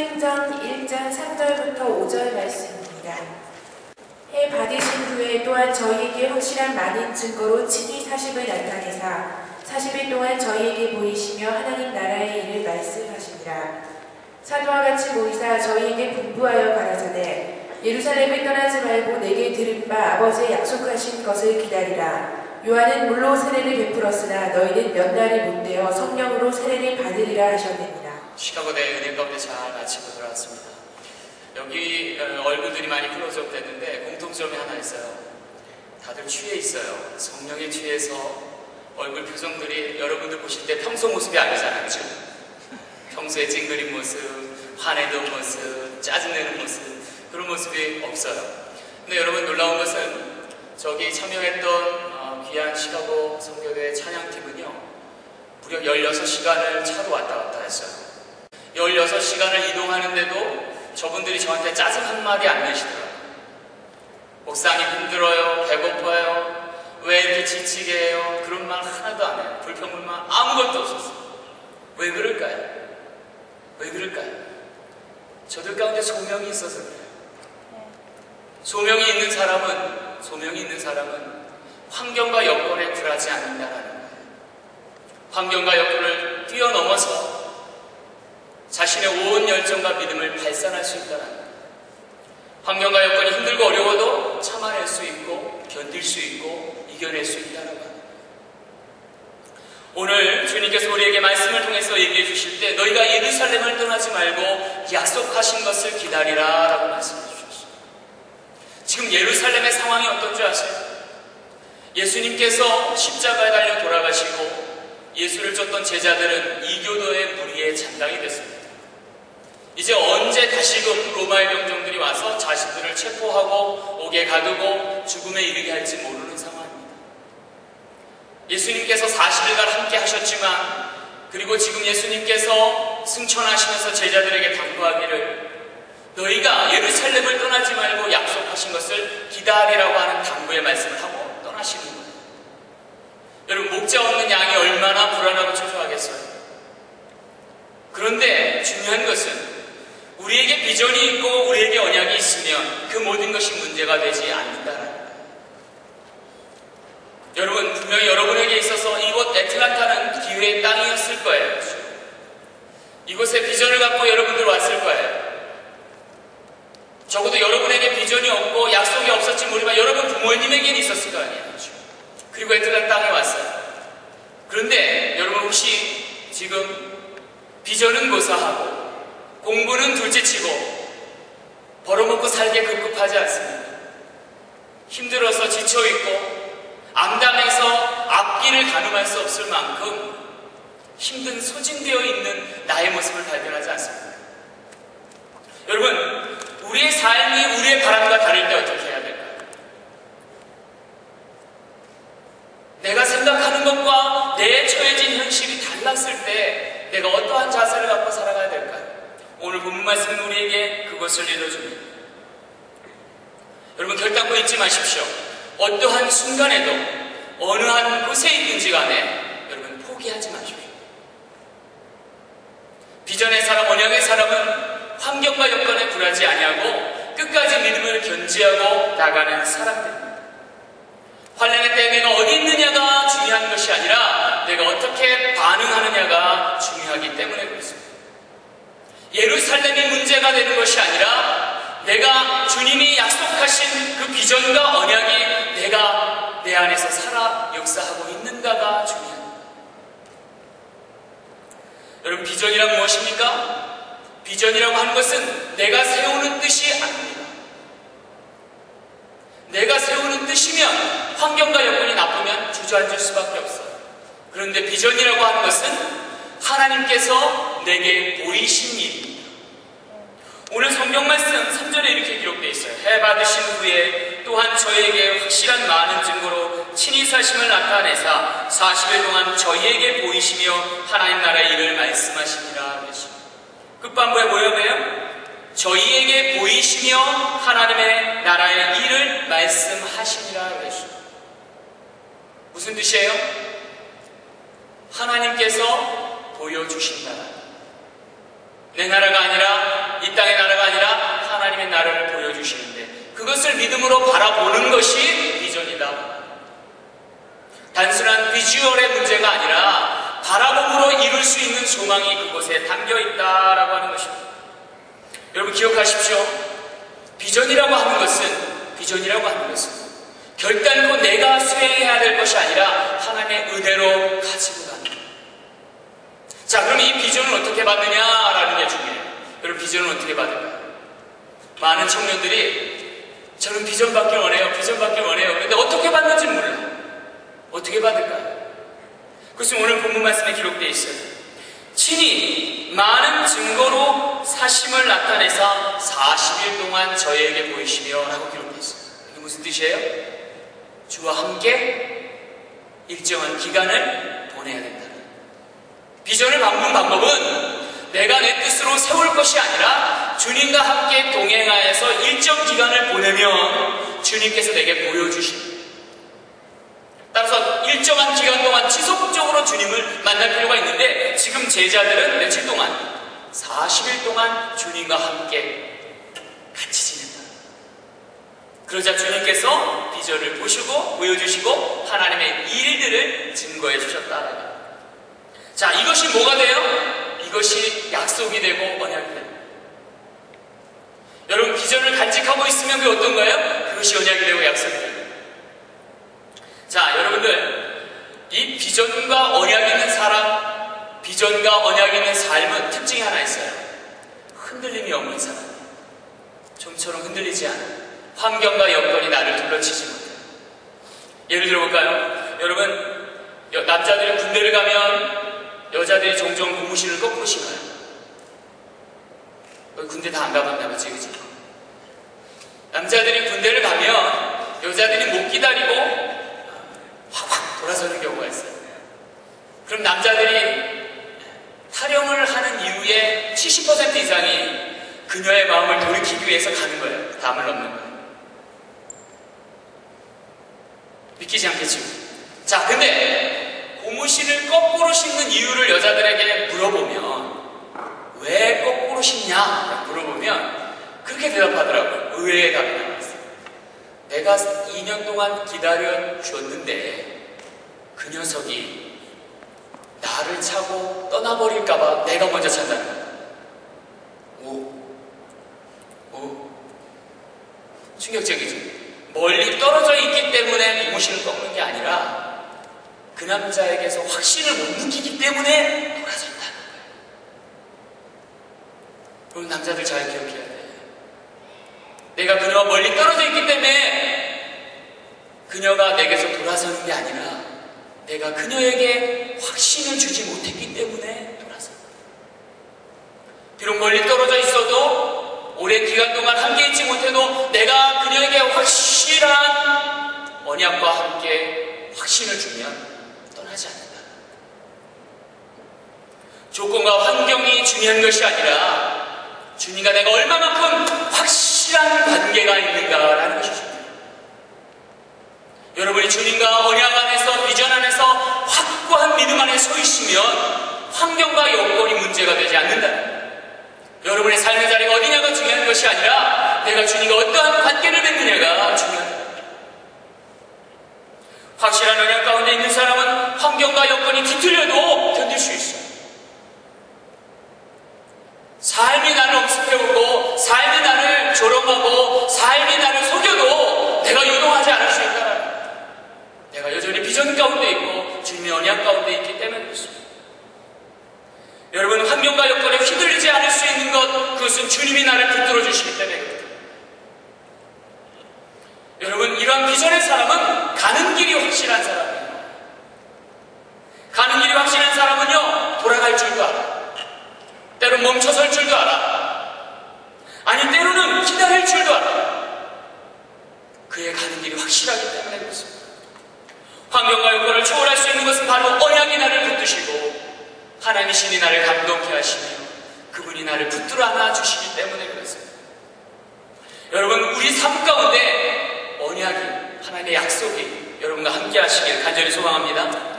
사도행전 1장 3절부터 5절 말씀입니다. 해 받으신 후에 또한 저희에게 확실한 많은 증거로 친히 40을 나타내사 40일 동안 저희에게 보이시며 하나님 나라의 일을 말씀하시니라. 사도와 같이 모이사 저희에게 분부하여 가라사대 예루살렘을 떠나지 말고 내게 들은 바 아버지의 약속하신 것을 기다리라. 요한은 물로 세례를 베풀었으나 너희는 몇 날이 못되어 성령으로 세례를 받으리라 하셨느니라. 시카고대 은혜 가운데 잘 마치고 돌아왔습니다. 여기 얼굴들이 많이 클로즈업 됐는데 공통점이 하나 있어요. 다들 취해 있어요. 성령에 취해서 얼굴 표정들이 여러분들 보실 때 평소 모습이 아니잖아요. 평소에 찡그린 모습, 화내던 모습, 짜증내는 모습, 그런 모습이 없어요. 근데 여러분 놀라운 것은 저기 참여했던 귀한 시카고 선교회 찬양팀은요, 무려 16시간을 차로 왔다 갔다 했어요. 16시간을 이동하는데도 저분들이 저한테 짜증 한마디 안 내시더라고요. 목사님 힘들어요, 배고파요, 왜 이렇게 지치게 해요, 그런 말 하나도 안 해요. 불평불만 아무것도 없었어요. 왜 그럴까요? 왜 그럴까요? 저들 가운데 소명이 있어서 그래요. 소명이 있는 사람은 환경과 여건에 굴하지 않는다는 거예요. 환경과 여건을 뛰어넘어서 자신의 온 열정과 믿음을 발산할 수 있다는 거예요. 환경과 여건이 힘들고 어려워도 참아낼 수 있고 견딜 수 있고 이겨낼 수 있다는 거예요. 오늘 주님께서 우리에게 말씀을 통해서 얘기해 주실 때 너희가 예루살렘을 떠나지 말고 약속하신 것을 기다리라 라고 말씀해 주셨어요. 지금 예루살렘의 상황이 어떤 줄 아세요? 예수님께서 십자가에 달려 돌아가시고 예수를 쫓던 제자들은 이교도의 무리의 잔당이 됐습니다. 이제 언제 다시금 로마의 병정들이 와서 자신들을 체포하고 옥에 가두고 죽음에 이르게 할지 모르는 상황입니다. 예수님께서 40일간 함께 하셨지만, 그리고 지금 예수님께서 승천하시면서 제자들에게 당부하기를 너희가 예루살렘을 떠나지 말고 약속하신 것을 기다리라고 하는 당부의 말씀을 하고 떠나시는 거예요. 여러분, 목자 없는 양이 얼마나 불안하고 초조하겠어요. 그런데 중요한 것은 우리에게 비전이 있고 우리에게 언약이 있으면 그 모든 것이 문제가 되지 않는다는 거예요. 여러분, 분명히 여러분에게 있어서 이곳 애틀란타는 기회의 땅이었을 거예요. 이곳에 비전을 갖고 여러분들 왔을 거예요. 적어도 여러분에게 비전이 없고 약속이 없었지 모르지만 여러분 부모님에게는 있었을 거 아니에요. 그리고 애틀란타 땅에 왔어요. 그런데 여러분 혹시 지금 비전은 고사하고 공부는 둘째치고 벌어먹고 살게 급급하지 않습니다. 힘들어서 지쳐있고 암담해서 앞길을 가늠할 수 없을 만큼 힘든 소진되어 있는 나의 모습을 발견하지 않습니다. 여러분, 우리의 삶이 우리의 바람과 다를 때 어떻게 해야 될까요? 내가 생각하는 것과 내 처해진 현실이 달랐을 때 내가 어떠한 자세를 갖고 살아가야 될까요? 오늘 본문 말씀은 우리에게 그것을 읽어줍니다. 여러분, 결단코 잊지 마십시오. 어떠한 순간에도 어느 한 곳에 있든지 간에 여러분 포기하지 마십시오. 비전의 사람, 언약의 사람은 환경과 여건에 굴하지 아니하고 끝까지 믿음을 견지하고 나가는 사람들입니다. 환난의 때에 내가 어디 있느냐가 중요한 것이 아니라 내가 어떻게 반응하느냐가 중요하기 때문에 그렇습니다. 예루살렘이 문제가 되는 것이 아니라 내가 주님이 약속하신 그 비전과 언약이 내가 내 안에서 살아 역사하고 있는가가 중요합니다. 여러분, 비전이란 무엇입니까? 비전이라고 하는 것은 내가 세우는 뜻이 아닙니다. 내가 세우는 뜻이면 환경과 여건이 나쁘면 주저앉을 수밖에 없어요. 그런데 비전이라고 하는 것은 하나님께서 내게 보이신 일입니다. 오늘 성경 말씀 3절에 이렇게 기록되어 있어요. 해 받으신 후에 또한 저에게 확실한 많은 증거로 친히 사심을 나타내사 40일 동안 저희에게 보이시며 하나님 나라의 일을 말씀하시니라 그랬습니다. 끝반부에 뭐라고 해요? 저희에게 보이시며 하나님의 나라의 일을 말씀하시니라 그랬습니다. 무슨 뜻이에요? 하나님께서 보여주신다. 내 나라가 아니라 그것을 믿음으로 바라보는 것이 비전이다. 단순한 비주얼의 문제가 아니라 바라봄으로 이룰 수 있는 소망이 그곳에 담겨있다라고 하는 것입니다. 여러분 기억하십시오. 비전이라고 하는 것은 결단코 내가 수행해야 될 것이 아니라 하나님의 은혜로 가지고 가는 것. 자, 그럼 이 비전을 어떻게 받느냐라는 게 중요해요. 여러분 비전을 어떻게 받을까요? 많은 청년들이 저는 비전 받길 원해요. 그런데 어떻게 받는지 몰라요. 어떻게 받을까요? 그것은 오늘 본문 말씀에 기록되어 있어요. 친히 많은 증거로 사심을 나타내사 40일 동안 저희에게 보이시며 라고 기록되어 있어요. 이게 무슨 뜻이에요? 주와 함께 일정한 기간을 보내야 된다. 비전을 바꾸는 방법은 내가 내 뜻으로 세울 것이 아니라 주님과 함께 동행하여서 일정 기간을 보내면 주님께서 내게 보여주십니다. 따라서 일정한 기간 동안 지속적으로 주님을 만날 필요가 있는데 지금 제자들은 며칠 동안? 40일 동안 주님과 함께 같이 지낸다. 그러자 주님께서 비전을 보시고 보여주시고 하나님의 일들을 증거해 주셨다. 자, 이것이 뭐가 돼요? 이것이 약속이 되고 언약이 됩니다. 여러분 비전을 간직하고 있으면 그게 어떤가요? 그것이 언약이 되고 약속이 됩니다. 자, 여러분들 이 비전과 언약이 있는 사람, 비전과 언약이 있는 삶은 특징이 하나 있어요. 흔들림이 없는 사람. 좀처럼 흔들리지 않아. 환경과 여건이 나를 둘러치지 못해. 예를 들어볼까요? 여러분 남자들이 군대를 가면 여자들이 종종 고무신을 거꾸로 신어요. 군대 다 안 가봤나 보지, 그치? 남자들이 군대를 가면 여자들이 못 기다리고 확 돌아서는 경우가 있어요. 그럼 남자들이 타령을 하는 이유의 70% 이상이 그녀의 마음을 돌이키기 위해서 가는 거예요. 담을 넘는 거예요. 믿기지 않겠죠? 자, 근데 고무신을 거꾸로 신는 이유를 여자들에게 물어보면 왜 거꾸로 신냐? 물어보면 그렇게 대답하더라고요. 의외의 답이 나왔어요. 내가 2년 동안 기다려 줬는데 그 녀석이 나를 차고 떠나버릴까봐 내가 먼저 찬다는 거야. 오. 충격적이죠. 멀리 떨어져 있기 때문에 고무신을 꺾는 게 아니라 그 남자에게서 확신을 못 느끼기 때문에 돌아선다는 거예요. 그럼 남자들 잘 기억해야 돼. 내가 그녀와 멀리 떨어져 있기 때문에 그녀가 내게서 돌아서는 게 아니라 내가 그녀에게 확신을 주지 못했기 때문에 돌아선다. 비록 멀리 떨어져 있어도 오랜 기간 동안 함께 있지 못해도 내가 그녀에게 확실한 언약과 함께 확신을 주면 떠나지 않는다. 조건과 환경이 중요한 것이 아니라 주님과 내가 얼마만큼 확실한 관계가 있는가라는 것이 중요해요. 여러분이 주님과 언약 안에서 비전 안에서 확고한 믿음 안에 서 있으면 환경과 여건이 문제가 되지 않는다. 여러분의 삶의 자리가 어디냐가 중요한 것이 아니라 내가 주님과 어떠한 관계를 맺느냐가 중요하다. 확실한 언약 가운데 있는 사람은 환경과 여건이 뒤틀려도 견딜 수 있어요. 삶이 나를 엄습해오고 삶이 나를 조롱하고 삶이 나를 속여도 내가 요동하지 않을 수 있다는 거예요. 내가 여전히 비전 가운데 있고 주님의 언약 가운데 있기 때문에 그렇습니다. 여러분 환경과 여건에 휘둘리지 않을 수 있는 것, 그것은 주님이 나를 붙들어 주시기 때문에 그렇습니다. 여러분 이러한 비전의 사람은 가는 길이 확실한 사람이에요. 가는 길이 확실한 사람은요 돌아갈 줄도 알아. 때론 멈춰설 줄도 알아. 아니 때로는 기다릴 줄도 알아. 그의 가는 길이 확실하기 때문에 그렇습니다. 환경과 여건을 초월할 수 있는 것은 바로 언약이 나를 붙드시고 하나님이 신이 나를 감동케 하시며 그분이 나를 붙들어 안아주시기 때문에 그렇습니다. 여러분 우리 삶 가운데 언약이 하나님의 약속이 여러분과 함께 하시길 간절히 소망합니다.